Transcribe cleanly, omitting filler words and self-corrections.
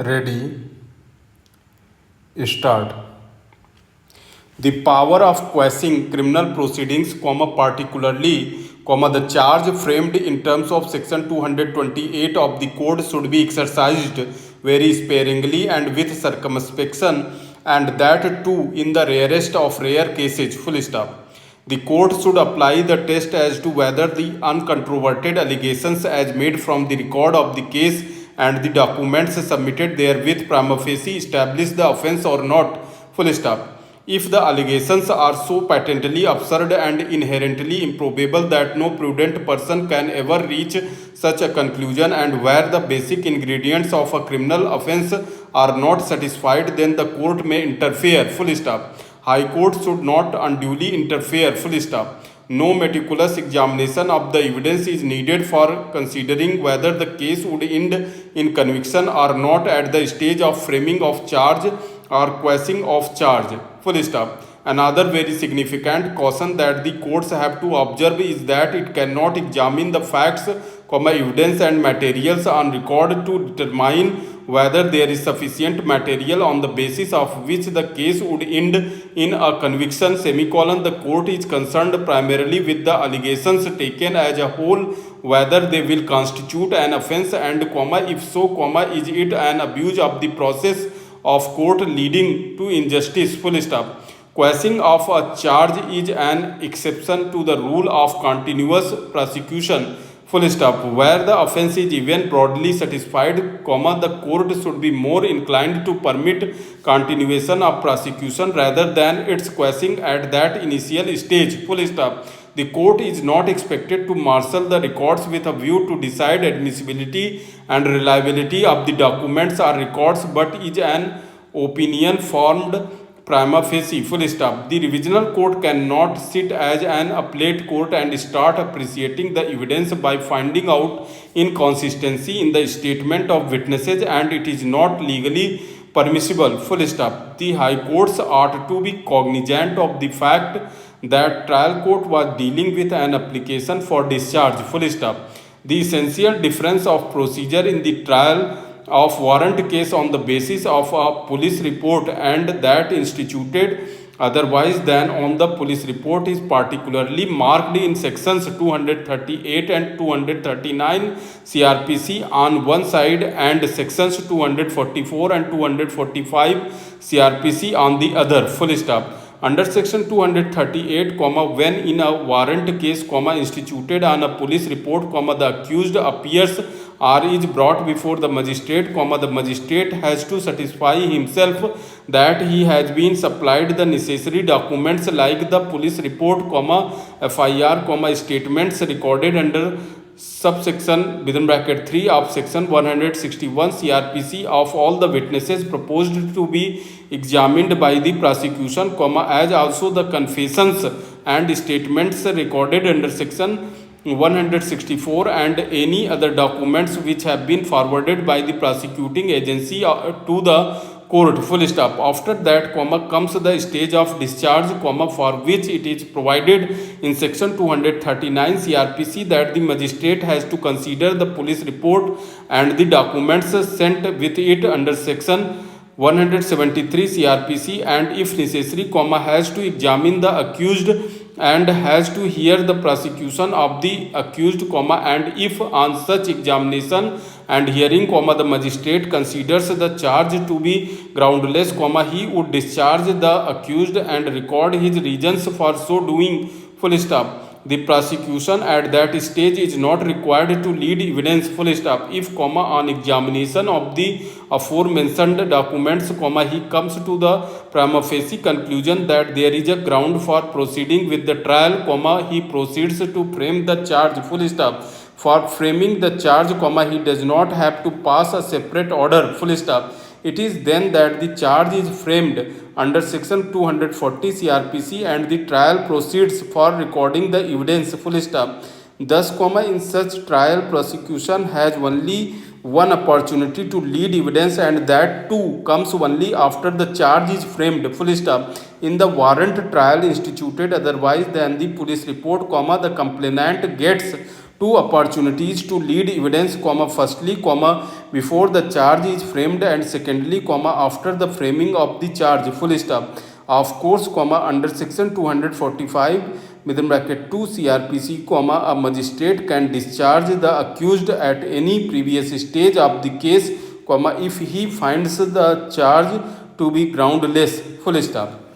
Ready, start. The power of quashing criminal proceedings, particularly, the charge framed in terms of Section 228 of the Code should be exercised very sparingly and with circumspection, and that too in the rarest of rare cases. Full stop. The court should apply the test as to whether the uncontroverted allegations as made from the record of the case and the documents submitted therewith prima facie establish the offence or not. Full stop. If the allegations are so patently absurd and inherently improbable that no prudent person can ever reach such a conclusion, and where the basic ingredients of a criminal offence are not satisfied, then the court may interfere. Full stop. High Court should not unduly interfere. Full stop. No meticulous examination of the evidence is needed for considering whether the case would end in conviction or not at the stage of framing of charge or quashing of charge. Full stop. Another very significant caution that the courts have to observe is that it cannot examine the facts, evidence and materials on record to determine whether there is sufficient material on the basis of which the case would end in a conviction. The court is concerned primarily with the allegations taken as a whole, whether they will constitute an offence, and if so, is it an abuse of the process of court leading to injustice. Full stop. Quashing of a charge is an exception to the rule of continuous prosecution. Full stop. Where the offence is even broadly satisfied, the court should be more inclined to permit continuation of prosecution rather than its quashing at that initial stage. Full stop. The court is not expected to marshal the records with a view to decide admissibility and reliability of the documents or records, but is an opinion formed prima facie. Full stop. The revisional court cannot sit as an appellate court and start appreciating the evidence by finding out inconsistency in the statement of witnesses, and it is not legally permissible. Full stop. The high courts ought to be cognizant of the fact that trial court was dealing with an application for discharge. Full stop. The essential difference of procedure in the trial of warrant case on the basis of a police report and that instituted otherwise than on the police report is particularly marked in sections 238 and 239 CRPC on one side and sections 244 and 245 CRPC on the other. Full stop. Under section 238, when in a warrant case, instituted on a police report, the accused appears or is brought before the magistrate, the magistrate has to satisfy himself that he has been supplied the necessary documents like the police report, FIR, statements recorded under subsection within bracket 3 of section 161 CRPC of all the witnesses proposed to be examined by the prosecution, as also the confessions and statements recorded under section 164 and any other documents which have been forwarded by the prosecuting agency to the court. Full stop. After that, comes the stage of discharge, for which it is provided in section 239 CRPC that the magistrate has to consider the police report and the documents sent with it under section 173 CRPC, and if necessary, has to examine the accused and has to hear the prosecution of the accused, and if on such examination and hearing, the magistrate considers the charge to be groundless, he would discharge the accused and record his reasons for so doing. Full stop. The prosecution at that stage is not required to lead evidence. Full stop. If, on examination of the aforementioned documents, he comes to the prima facie conclusion that there is a ground for proceeding with the trial, he proceeds to frame the charge. Full stop. For framing the charge, he does not have to pass a separate order. Full stop. It is then that the charge is framed under section 240 CRPC and the trial proceeds for recording the evidence. Full stop. Thus, in such trial, prosecution has only one opportunity to lead evidence, and that too comes only after the charge is framed. Full stop. In the warrant trial instituted otherwise than the police report, the complainant gets two opportunities to lead evidence, comma, firstly, comma, before the charge is framed, and secondly, comma, after the framing of the charge, full stop. Of course, comma, under section 245 within bracket 2 CRPC, comma, a magistrate can discharge the accused at any previous stage of the case, comma, if he finds the charge to be groundless, full stop.